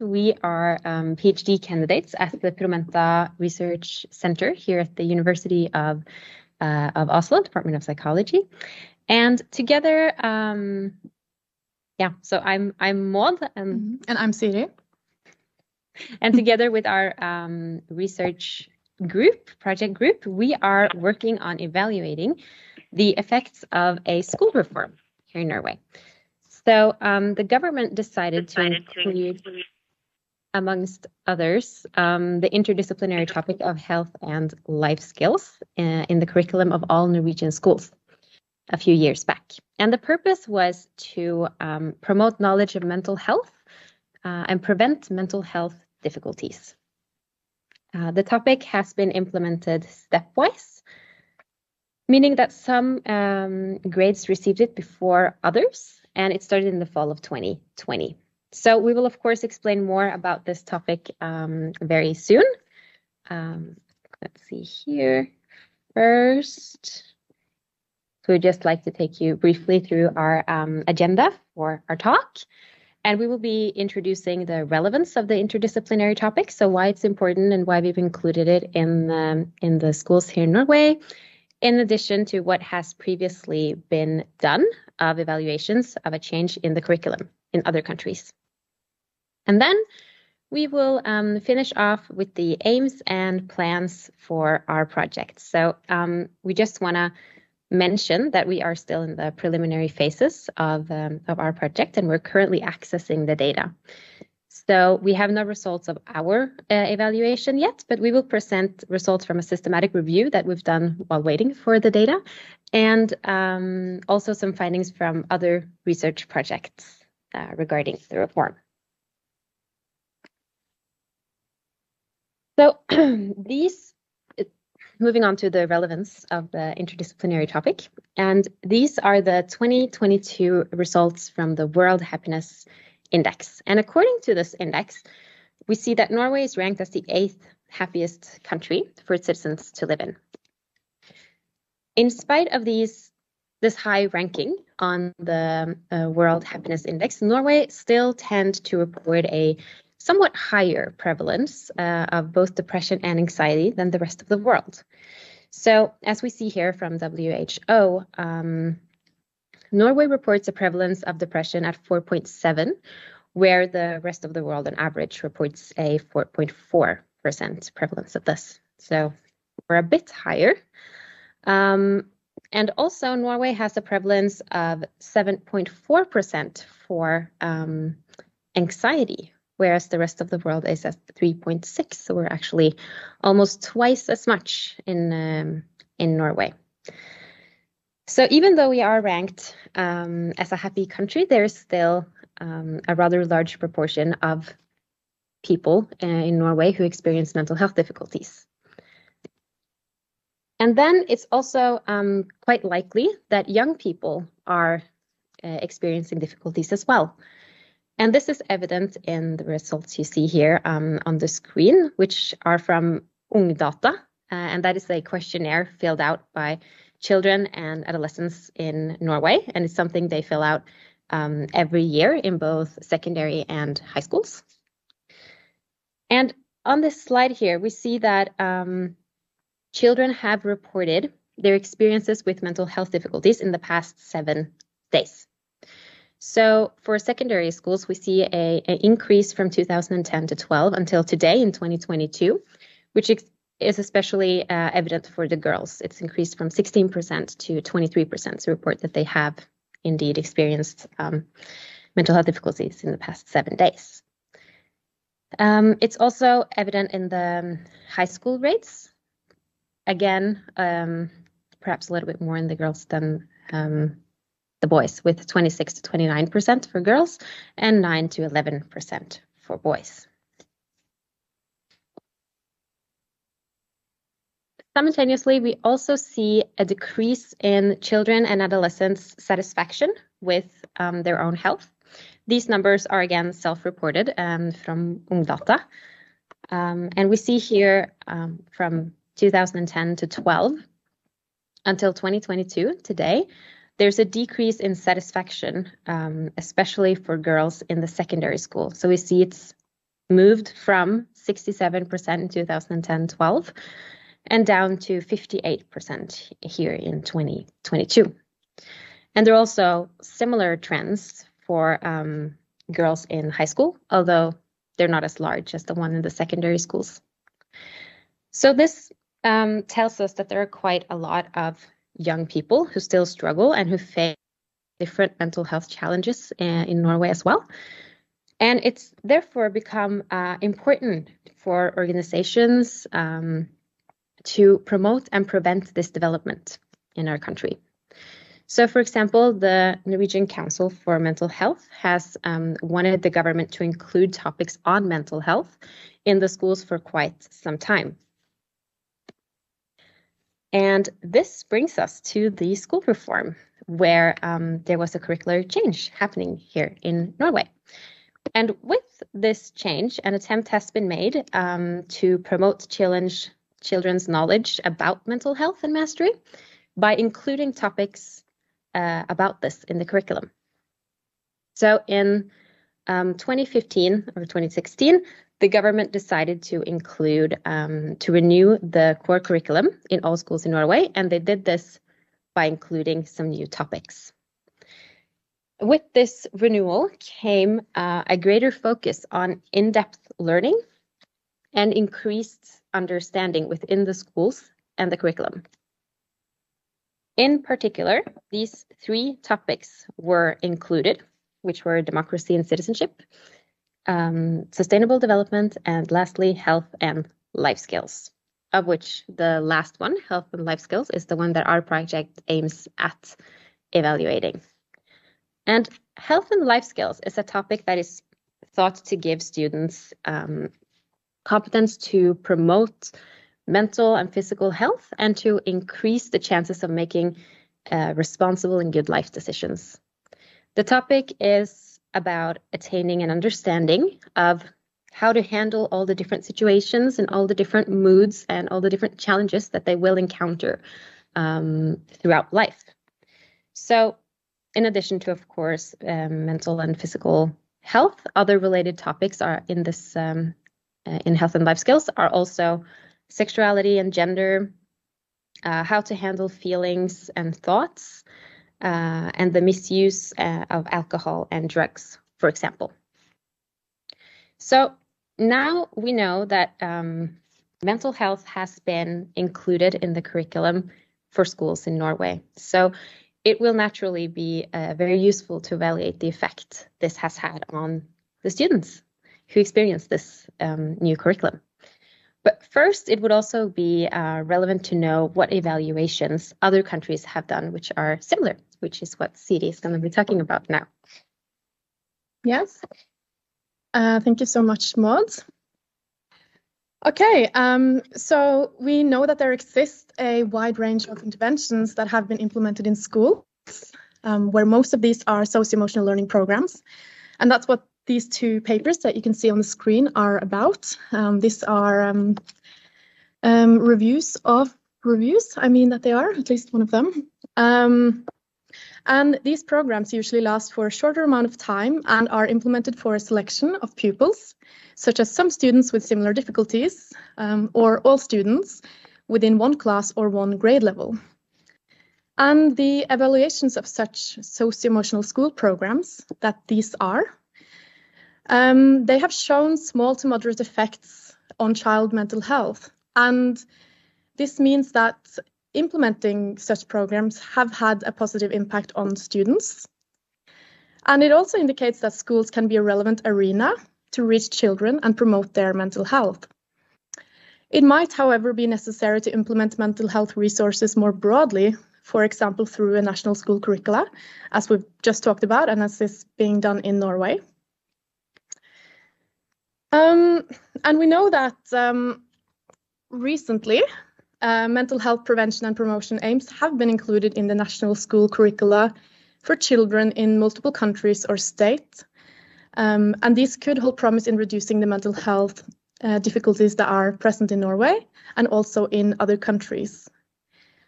We are PhD candidates at the Promenta Research Center here at the University of Oslo, Department of Psychology. And together, so I'm Maud. And I'm Siri. And together with our research project group, we are working on evaluating the effects of a school reform here in Norway. So the government decided to include, amongst others, the interdisciplinary topic of health and life skills in the curriculum of all Norwegian schools a few years back. And the purpose was to promote knowledge of mental health and prevent mental health difficulties. The topic has been implemented stepwise, meaning that some grades received it before others, and it started in the fall of 2020. So we will, of course, explain more about this topic very soon. Let's see here. First, so we'd just like to take you briefly through our agenda for our talk. And we will be introducing the relevance of the interdisciplinary topic, so why it's important and why we've included it in the schools here in Norway, in addition to what has previously been done of evaluations of a change in the curriculum in other countries. And then we will finish off with the aims and plans for our project. So we just want to mention that we are still in the preliminary phases of our project, and we're currently accessing the data. So we have no results of our evaluation yet, but we will present results from a systematic review that we've done while waiting for the data, and also some findings from other research projects regarding the reform. So moving on to the relevance of the interdisciplinary topic, and these are the 2022 results from the World Happiness Index. And according to this index, we see that Norway is ranked as the 8th happiest country for its citizens to live in. In spite of this high ranking on the World Happiness Index, Norway still tends to report a somewhat higher prevalence of both depression and anxiety than the rest of the world. So as we see here from WHO, Norway reports a prevalence of depression at 4.7, where the rest of the world on average reports a 4.4% prevalence of this. So we're a bit higher. And also Norway has a prevalence of 7.4% for anxiety, whereas the rest of the world is at 3.6. So we're actually almost twice as much in Norway. So even though we are ranked as a happy country, there's still a rather large proportion of people in Norway who experience mental health difficulties. And then it's also quite likely that young people are experiencing difficulties as well. And this is evident in the results you see here on the screen, which are from Unges, and that is a questionnaire filled out by children and adolescents in Norway, and it's something they fill out every year in both secondary and high schools. And on this slide here, we see that children have reported their experiences with mental health difficulties in the past 7 days. So for secondary schools, we see an increase from 2010 to 12 until today in 2022, which is especially evident for the girls. It's increased from 16% to 23% to report that they have indeed experienced mental health difficulties in the past 7 days. It's also evident in the high school rates. Again, perhaps a little bit more in the girls than the boys, with 26 to 29% for girls and 9 to 11% for boys. Simultaneously, we also see a decrease in children and adolescents' satisfaction with their own health. These numbers are again self-reported from Ungdata. And we see here from 2010 to 12 until 2022, today, there's a decrease in satisfaction, especially for girls in the secondary school. So we see it's moved from 67% in 2010-12 and down to 58% here in 2022. And there are also similar trends for girls in high school, although they're not as large as the one in the secondary schools. So this tells us that there are quite a lot of young people who still struggle and who face different mental health challenges in Norway as well. And it's therefore become important for organizations to promote and prevent this development in our country. So, for example, the Norwegian Council for Mental Health has wanted the government to include topics on mental health in the schools for quite some time. And this brings us to the school reform, where there was a curricular change happening here in Norway. And with this change, an attempt has been made to promote children's knowledge about mental health and mastery by including topics about this in the curriculum. So in 2015 or 2016, the government decided to include, to renew the core curriculum in all schools in Norway, and they did this by including some new topics. With this renewal came a greater focus on in-depth learning and increased understanding within the schools and the curriculum. In particular, these 3 topics were included, which were democracy and citizenship, sustainable development, and lastly, health and life skills, of which the last one, health and life skills, is the one that our project aims at evaluating. And health and life skills is a topic that is thought to give students competence to promote mental and physical health and to increase the chances of making responsible and good life decisions. The topic is about attaining an understanding of how to handle all the different situations and all the different moods and all the different challenges that they will encounter throughout life. So in addition to, of course, mental and physical health, other related topics are in this in health and life skills are also sexuality and gender, how to handle feelings and thoughts, and the misuse of alcohol and drugs, for example. So now we know that mental health has been included in the curriculum for schools in Norway. So it will naturally be very useful to evaluate the effect this has had on the students who experience this new curriculum. But first, it would also be relevant to know what evaluations other countries have done, which are similar, which is what Siri is going to be talking about now. Yes. Thank you so much, Maud. Okay, so we know that there exists a wide range of interventions that have been implemented in schools, where most of these are socio-emotional learning programs. And that's what these 2 papers that you can see on the screen are about. These are reviews of reviews, I mean that they are, at least one of them. And these programs usually last for a shorter amount of time and are implemented for a selection of pupils, such as some students with similar difficulties, or all students within one class or one grade level. And the evaluations of such socio-emotional school programs that these are, they have shown small to moderate effects on child mental health. And this means that implementing such programs have had a positive impact on students. And it also indicates that schools can be a relevant arena to reach children and promote their mental health. It might, however, be necessary to implement mental health resources more broadly, for example, through a national school curricula, as we've just talked about, and as is being done in Norway. And we know that recently, mental health prevention and promotion aims have been included in the national school curricula for children in multiple countries or states. And these could hold promise in reducing the mental health difficulties that are present in Norway and also in other countries.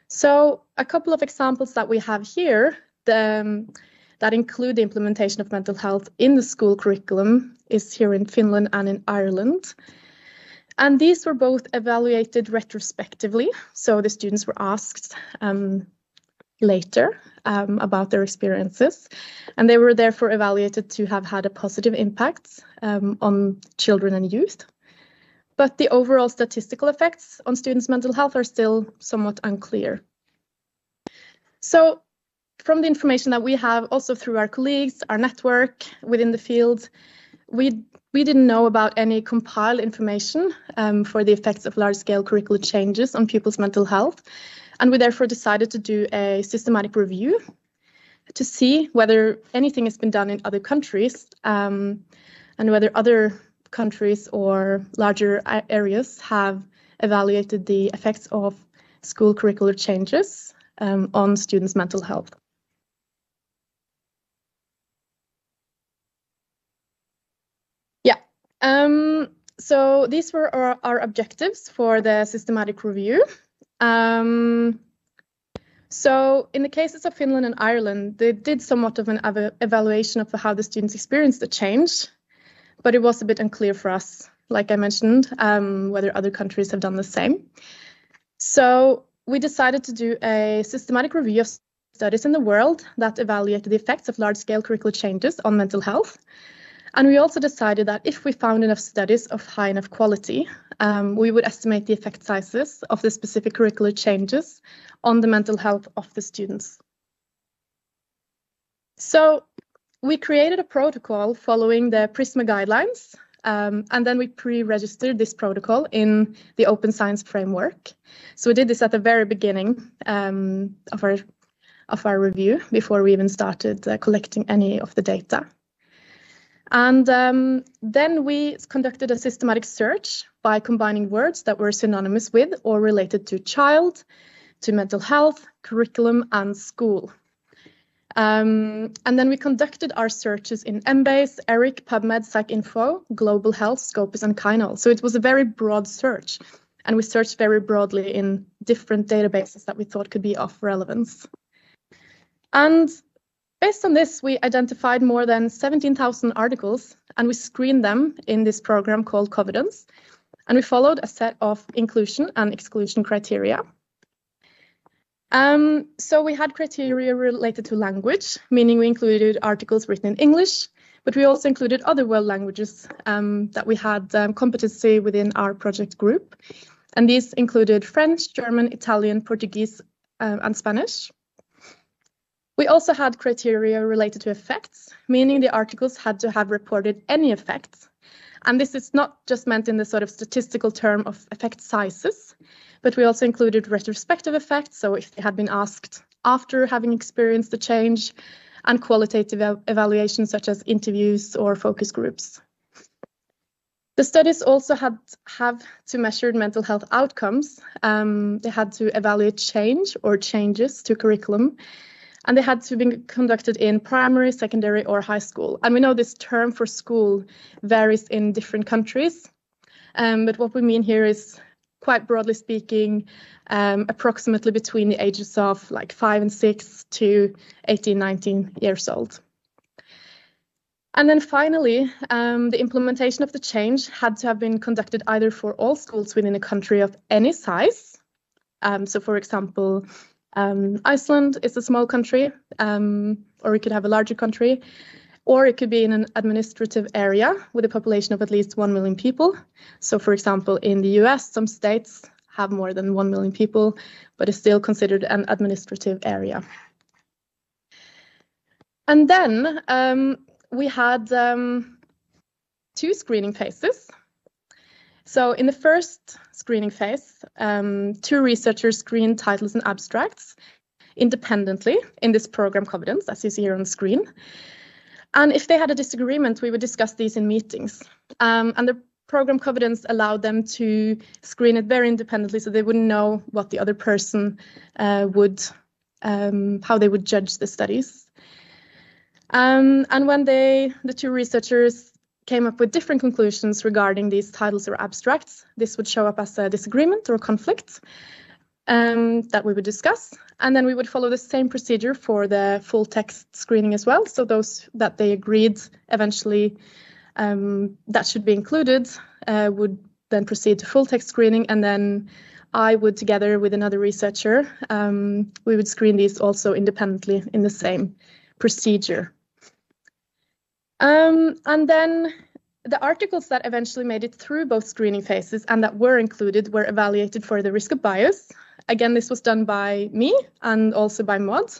So a couple of examples that we have here that that include the implementation of mental health in the school curriculum is here in Finland and in Ireland. And these were both evaluated retrospectively. So the students were asked later about their experiences, and they were therefore evaluated to have had a positive impact on children and youth. But the overall statistical effects on students' mental health are still somewhat unclear. So from the information that we have, also through our colleagues, our network within the field, we didn't know about any compiled information for the effects of large-scale curricular changes on pupils' mental health. And we therefore decided to do a systematic review to see whether anything has been done in other countries and whether other countries or larger areas have evaluated the effects of school curricular changes on students' mental health. So these were our objectives for the systematic review. So in the cases of Finland and Ireland, they did somewhat of an evaluation of how the students experienced the change, but it was a bit unclear for us, like I mentioned, whether other countries have done the same. So we decided to do a systematic review of studies in the world that evaluated the effects of large-scale curricular changes on mental health. And we also decided that if we found enough studies of high enough quality, we would estimate the effect sizes of the specific curricular changes on the mental health of the students. So we created a protocol following the PRISMA guidelines, and then we pre-registered this protocol in the Open Science Framework. So we did this at the very beginning of our review, before we even started collecting any of the data. And then we conducted a systematic search by combining words that were synonymous with or related to child, to mental health, curriculum, and school. And then we conducted our searches in Embase, ERIC, PubMed, PsycInfo, Global Health, Scopus, and Kynal. So it was a very broad search, and we searched very broadly in different databases that we thought could be of relevance. And based on this, we identified more than 17,000 articles, and we screened them in this program called Covidence. And we followed a set of inclusion and exclusion criteria. So we had criteria related to language, meaning we included articles written in English, but we also included other world languages that we had competency within our project group. And these included French, German, Italian, Portuguese, and Spanish. We also had criteria related to effects, meaning the articles had to have reported any effects. And this is not just meant in the sort of statistical term of effect sizes, but we also included retrospective effects, so if they had been asked after having experienced the change, and qualitative evaluations such as interviews or focus groups. The studies also have to measure mental health outcomes. They had to evaluate change or changes to curriculum, and they had to be conducted in primary, secondary, or high school. And we know this term for school varies in different countries, but what we mean here is, quite broadly speaking, approximately between the ages of like 5 and 6 to 18, 19 years old. And then finally, the implementation of the change had to have been conducted either for all schools within a country of any size. So for example, Iceland is a small country, or we could have a larger country, or it could be in an administrative area with a population of at least 1 million people. So for example, in the US, some states have more than 1 million people, but is still considered an administrative area. And then we had 2 screening phases. So in the first screening phase, 2 researchers screened titles and abstracts independently in this program Covidence, as you see here on the screen. And if they had a disagreement, we would discuss these in meetings. And the program Covidence allowed them to screen it very independently, so they wouldn't know what the other person how they would judge the studies. And when the 2 researchers came up with different conclusions regarding these titles or abstracts, this would show up as a disagreement or conflict. that we would discuss. And then we would follow the same procedure for the full text screening as well. So those that they agreed eventually that should be included would then proceed to full text screening. And then I would, together with another researcher, we would screen these also independently in the same procedure. And then the articles that eventually made it through both screening phases and that were included were evaluated for the risk of bias. Again, this was done by me and also by Maud.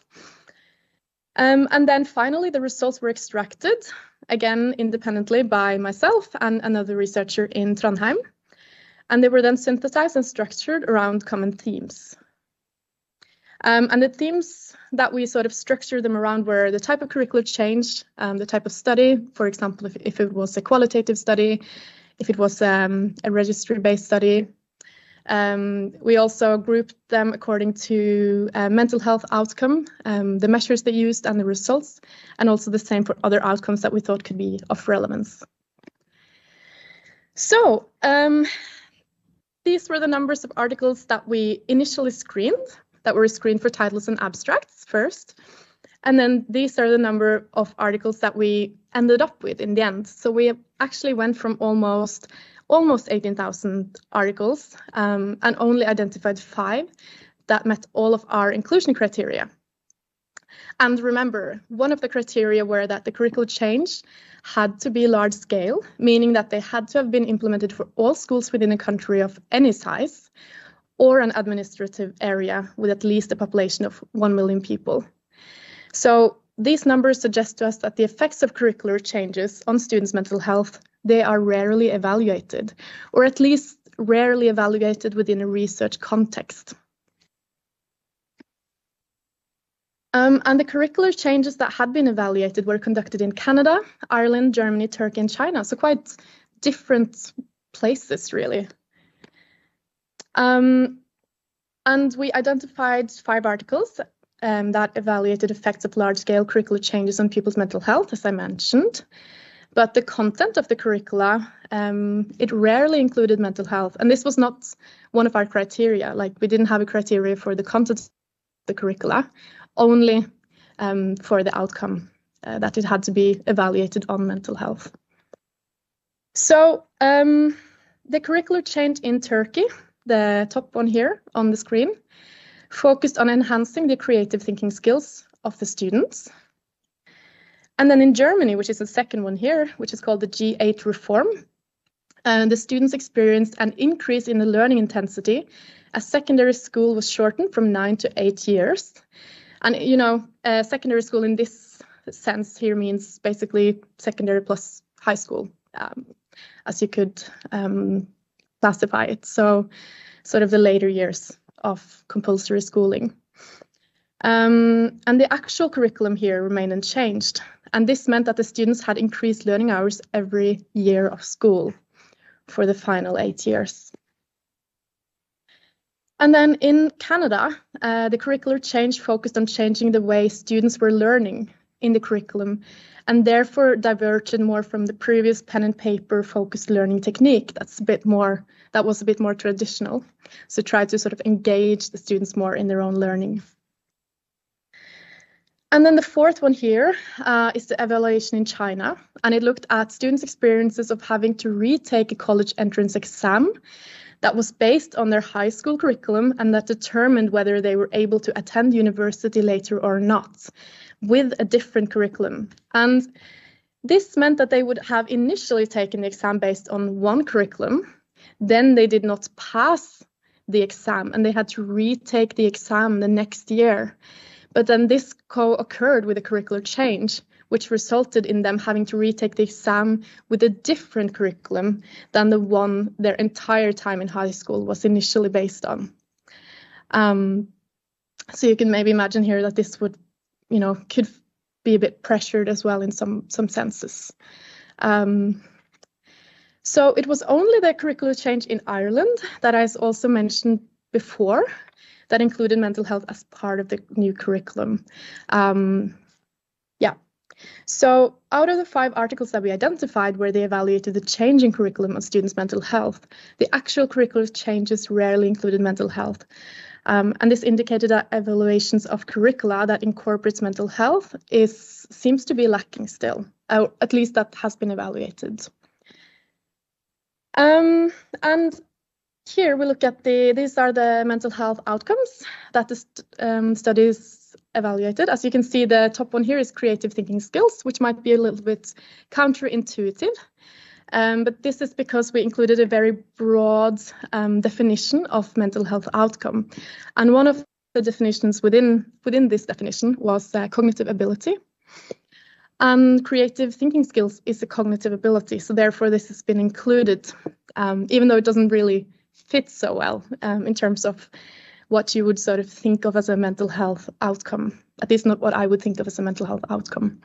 And then finally, the results were extracted, again, independently by myself and another researcher in Trondheim. And they were then synthesized and structured around common themes. And the themes that we sort of structured them around were the type of curricular change, the type of study, for example, if it was a qualitative study, if it was a registry-based study. We also grouped them according to mental health outcome, the measures they used and the results, and also the same for other outcomes that we thought could be of relevance. So these were the numbers of articles that we initially screened, that were screened for titles and abstracts first. And then these are the number of articles that we ended up with in the end. So we actually went from almost 18,000 articles and only identified 5 that met all of our inclusion criteria. And remember, one of the criteria were that the curricular change had to be large scale, meaning that they had to have been implemented for all schools within a country of any size, or an administrative area with at least a population of 1 million people. So these numbers suggest to us that the effects of curricular changes on students' mental health, they are rarely evaluated, or at least rarely evaluated within a research context. And the curricular changes that had been evaluated were conducted in Canada, Ireland, Germany, Turkey, and China. So quite different places, really. And we identified 5 articles that evaluated effects of large-scale curricular changes on people's mental health, as I mentioned. But the content of the curricula, it rarely included mental health. And this was not one of our criteria. Like, we didn't have a criteria for the content of the curricula, only for the outcome, that it had to be evaluated on mental health. So the curricular change in Turkey, the top one here on the screen, focused on enhancing the creative thinking skills of the students. And then in Germany, which is the second one here, which is called the G8 reform, the students experienced an increase in the learning intensity as secondary school was shortened from 9 to 8 years. And, you know, secondary school in this sense here means basically secondary plus high school, as you could classify it. So sort of the later years of compulsory schooling. And the actual curriculum here remained unchanged. And this meant that the students had increased learning hours every year of school for the final 8 years. And then in Canada, the curricular change focused on changing the way students were learning in the curriculum, and therefore diverged more from the previous pen and paper focused learning technique that was a bit more traditional. So tried to sort of engage the students more in their own learning. And then the fourth one here is the evaluation in China, and it looked at students' experiences of having to retake a college entrance exam that was based on their high school curriculum and that determined whether they were able to attend university later or not, with a different curriculum. And this meant that they would have initially taken the exam based on one curriculum, then they did not pass the exam and they had to retake the exam the next year. But then this co-occurred with a curricular change, which resulted in them having to retake the exam with a different curriculum than the one their entire time in high school was initially based on. So you can maybe imagine here that this would, you know, could be a bit pressured as well in some senses. So it was only the curricular change in Ireland that I also mentioned before that included mental health as part of the new curriculum. So out of the 5 articles that we identified where they evaluated the change in curriculum on students' mental health, the actual curricular changes rarely included mental health. And this indicated that evaluations of curricula that incorporates mental health seems to be lacking still, or at least that has been evaluated. And here we look at these are the mental health outcomes that the studies evaluated. As you can see, the top one here is creative thinking skills, which might be a little bit counterintuitive. But this is because we included a very broad definition of mental health outcome. And one of the definitions within this definition was cognitive ability. And creative thinking skills is a cognitive ability. So therefore, this has been included, even though it doesn't really fit so well in terms of what you would sort of think of as a mental health outcome. At least not what I would think of as a mental health outcome.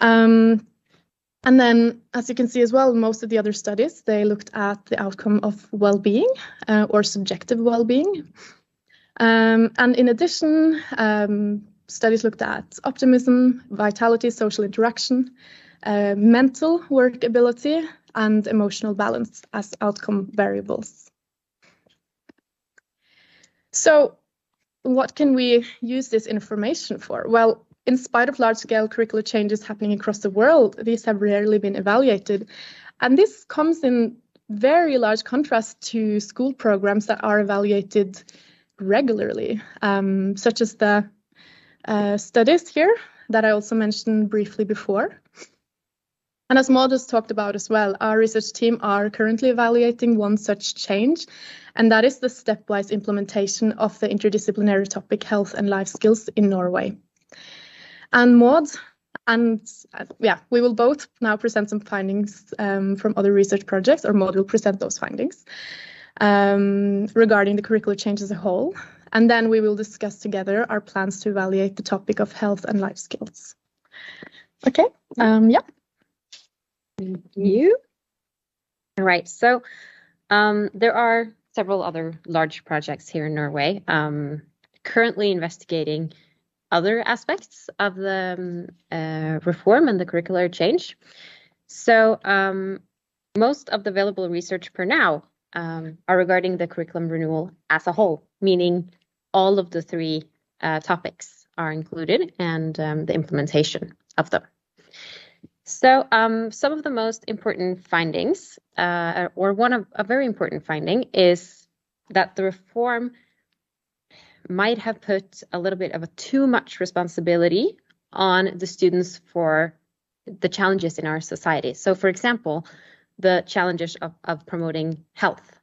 And then, as you can see as well, most of the other studies, they looked at the outcome of well-being or subjective well-being. And in addition, studies looked at optimism, vitality, social interaction, mental work ability, and emotional balance as outcome variables. So what can we use this information for? Well, in spite of large-scale curricular changes happening across the world, these have rarely been evaluated. And this comes in very large contrast to school programs that are evaluated regularly, such as the studies here that I also mentioned briefly before. And as Maud has talked about as well, our research team are currently evaluating one such change, and that is the stepwise implementation of the interdisciplinary topic health and life skills in Norway. And Maud and we will both now present some findings from other research projects, or Maud will present those findings regarding the curricular change as a whole. And then we will discuss together our plans to evaluate the topic of health and life skills. Okay, yeah. Thank you. All right, so there are several other large projects here in Norway currently investigating other aspects of the reform and the curricular change. So most of the available research per now are regarding the curriculum renewal as a whole, meaning all of the three topics are included and the implementation of them. So some of the most important findings, or a very important finding, is that the reform might have put a little bit of a too much responsibility on the students for the challenges in our society. So, for example, the challenges of promoting health.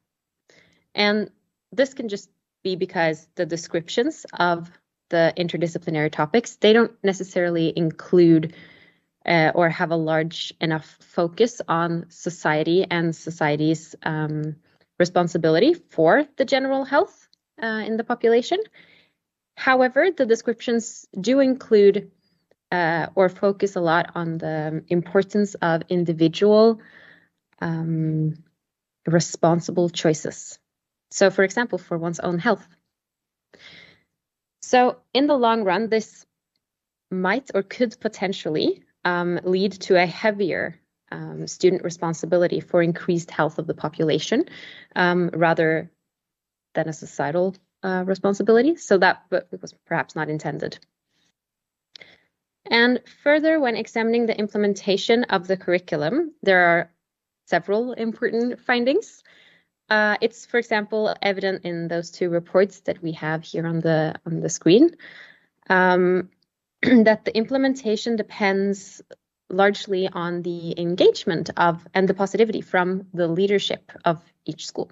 And this can just be because the descriptions of the interdisciplinary topics, they don't necessarily include or have a large enough focus on society and society's responsibility for the general health in the population. However, the descriptions do include or focus a lot on the importance of individual responsible choices. So, for example, for one's own health. So, in the long run, this might or could potentially lead to a heavier student responsibility for increased health of the population rather than a societal responsibility. So that was perhaps not intended. And further, when examining the implementation of the curriculum, there are several important findings. It's, for example, evident in those two reports that we have here on the screen, that the implementation depends largely on the engagement of and the positivity from the leadership of each school.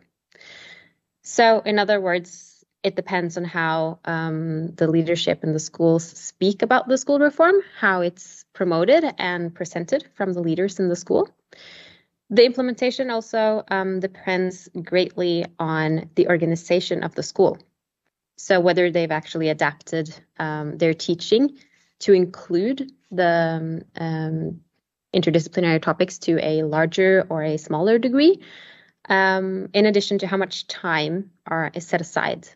So, in other words, it depends on how the leadership in the schools speak about the school reform, how it's promoted and presented from the leaders in the school. The implementation also depends greatly on the organization of the school. So whether they've actually adapted their teaching to include the interdisciplinary topics to a larger or a smaller degree, in addition to how much time is set aside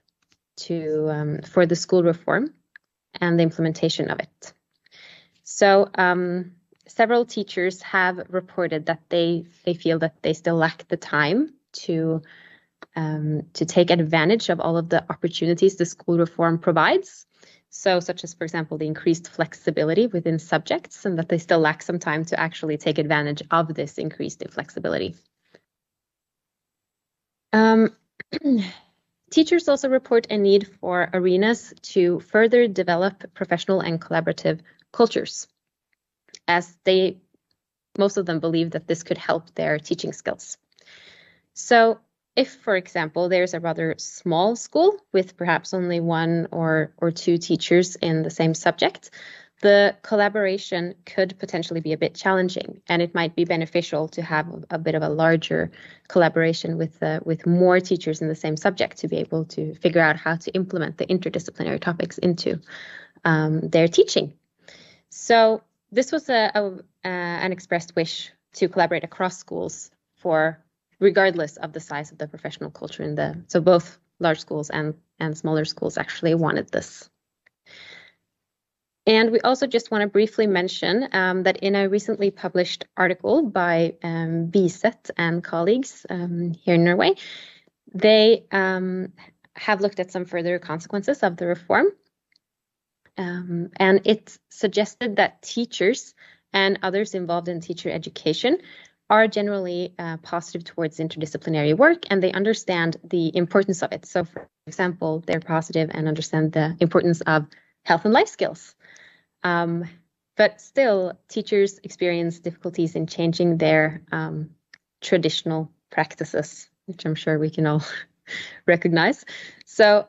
for the school reform and the implementation of it. So several teachers have reported that they feel that they still lack the time to to take advantage of all of the opportunities the school reform provides. So such as, for example, the increased flexibility within subjects, and that they still lack some time to actually take advantage of this increased flexibility. Teachers also report a need for arenas to further develop professional and collaborative cultures, as most of them believe that this could help their teaching skills. So if, for example, there's a rather small school with perhaps only one or two teachers in the same subject, the collaboration could potentially be a bit challenging, and it might be beneficial to have a bit of a larger collaboration with more teachers in the same subject to be able to figure out how to implement the interdisciplinary topics into their teaching. So this was an expressed wish to collaborate across schools regardless of the size of the professional culture so both large schools and smaller schools actually wanted this. And we also just want to briefly mention that in a recently published article by Biset and colleagues here in Norway, they have looked at some further consequences of the reform. And it suggested that teachers and others involved in teacher education are generally positive towards interdisciplinary work, and they understand the importance of it. So, for example, they're positive and understand the importance of health and life skills. But still, teachers experience difficulties in changing their traditional practices, which I'm sure we can all recognize. So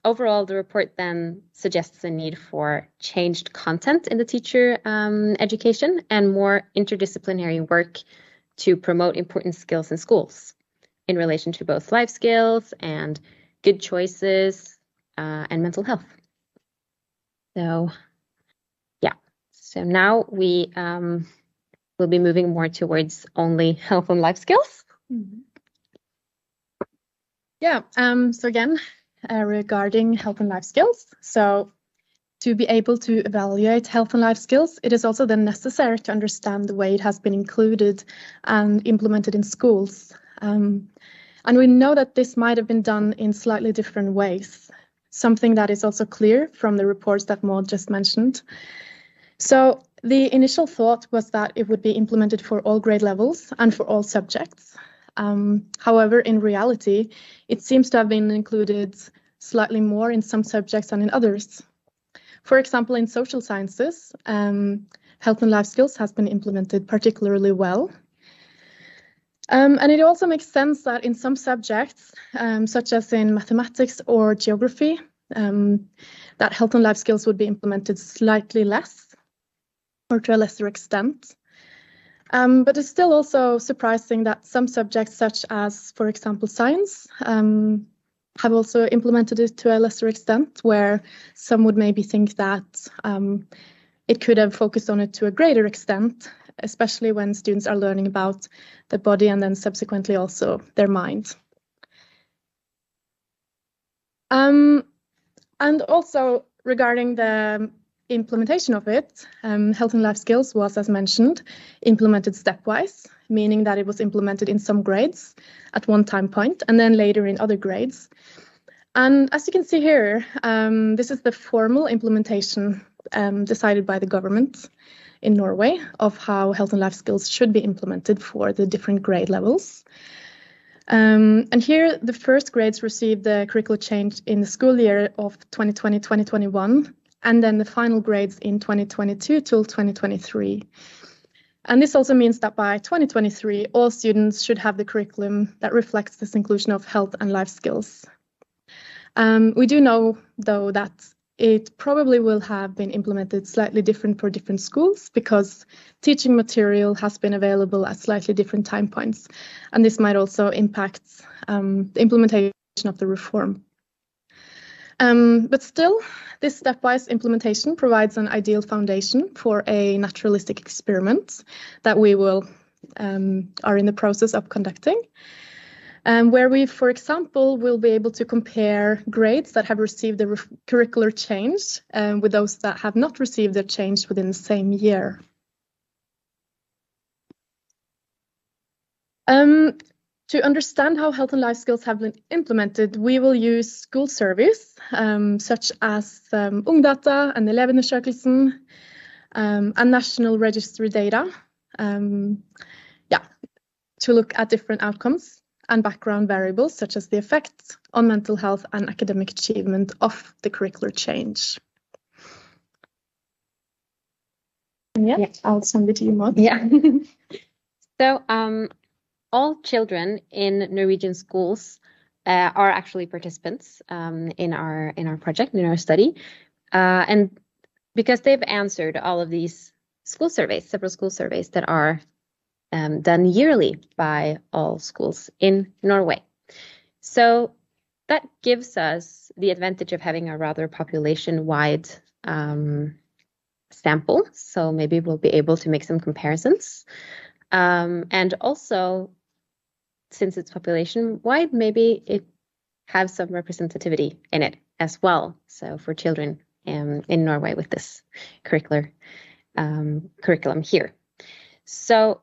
overall, the report then suggests a need for changed content in the teacher education and more interdisciplinary work to promote important skills in schools in relation to both life skills and good choices and mental health. So now we will be moving more towards only health and life skills. Mm-hmm. Yeah, so again, regarding health and life skills. So to be able to evaluate health and life skills, it is also then necessary to understand the way it has been included and implemented in schools. And we know that this might have been done in slightly different ways, something that is also clear from the reports that Maud just mentioned. So the initial thought was that it would be implemented for all grade levels and for all subjects. However, in reality, it seems to have been included slightly more in some subjects than in others. For example, in social sciences, health and life skills has been implemented particularly well. And it also makes sense that in some subjects, such as in mathematics or geography, that health and life skills would be implemented slightly less or to a lesser extent. But it's still also surprising that some subjects, such as, for example, science, have also implemented it to a lesser extent, where some would maybe think that it could have focused on it to a greater extent, especially when students are learning about the body and then subsequently also their mind. And also regarding the implementation of it, health and life skills was, as mentioned, implemented stepwise, meaning that it was implemented in some grades at one time point and then later in other grades. And as you can see here, this is the formal implementation decided by the government in Norway of how health and life skills should be implemented for the different grade levels. And here the first grades received the curricular change in the school year of 2020-2021, and then the final grades in 2022 till 2023. And this also means that by 2023, all students should have the curriculum that reflects this inclusion of health and life skills. We do know, though, that it probably will have been implemented slightly different for different schools because teaching material has been available at slightly different time points. And this might also impact the implementation of the reform. But still, this stepwise implementation provides an ideal foundation for a naturalistic experiment that we are in the process of conducting, where we, for example, will be able to compare grades that have received the curricular change with those that have not received their change within the same year. To understand how health and life skills have been implemented, we will use school surveys, such as Ungdata and Elevundersøkelsen, and national registry data, to look at different outcomes and background variables, such as the effects on mental health and academic achievement of the curricular change. Yeah, I'll send it to you, Maud. Yeah. So, all children in Norwegian schools are actually participants in our project, in our study, and because they've answered all of these school surveys, several school surveys that are done yearly by all schools in Norway. So that gives us the advantage of having a rather population-wide sample. So maybe we'll be able to make some comparisons. And also, since it's population-wide, maybe it has some representativity in it as well. So for children in Norway with this curriculum here. So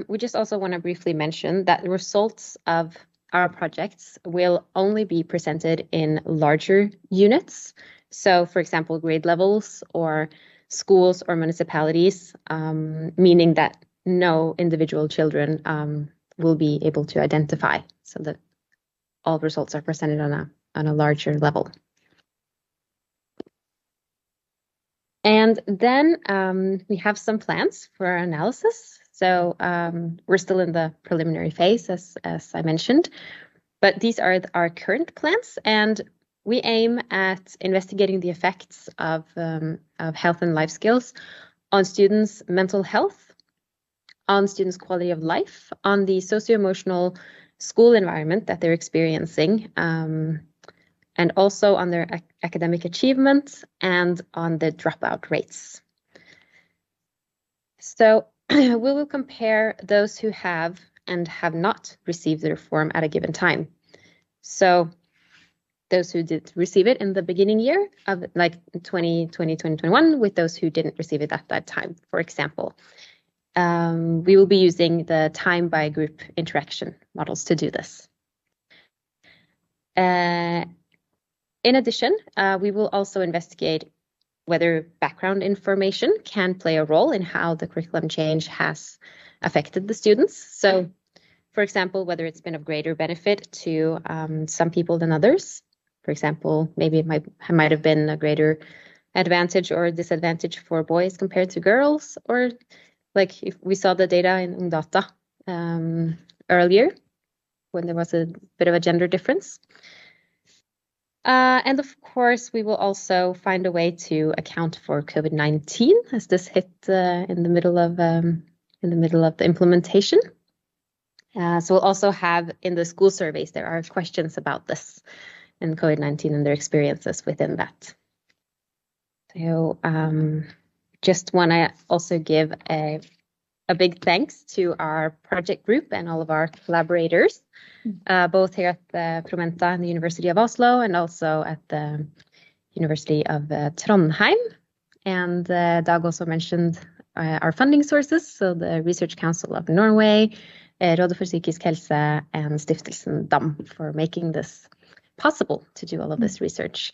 we just also want to briefly mention that the results of our projects will only be presented in larger units. So, for example, grade levels or schools or municipalities, meaning that no individual children will be able to identify, so that all results are presented on a larger level. And then we have some plans for our analysis. So we're still in the preliminary phase, as I mentioned, but these are our current plans, and we aim at investigating the effects of health and life skills on students' mental health, on students' quality of life, on the socio-emotional school environment that they're experiencing, and also on their academic achievements and on the dropout rates. So we will compare those who have and have not received the reform at a given time. So those who did receive it in the beginning year of like 2020, 2021 with those who didn't receive it at that time, for example. We will be using the time by group interaction models to do this. In addition, we will also investigate whether background information can play a role in how the curriculum change has affected the students. So, for example, whether it's been of greater benefit to some people than others. For example, maybe it might have been a greater advantage or disadvantage for boys compared to girls, or like if we saw the data in Ungdata earlier, when there was a bit of a gender difference. And of course, we will also find a way to account for COVID-19 as this hit in the middle of the implementation. So we'll also have in the school surveys, there are questions about this and COVID-19 and their experiences within that. So just want to also give a big thanks to our project group and all of our collaborators, both here at the Promenta and the University of Oslo and also at the University of Trondheim. And Dag also mentioned our funding sources, so the Research Council of Norway, Rådet for psykisk helse, and Stiftelsen DAM for making this possible to do all of this research.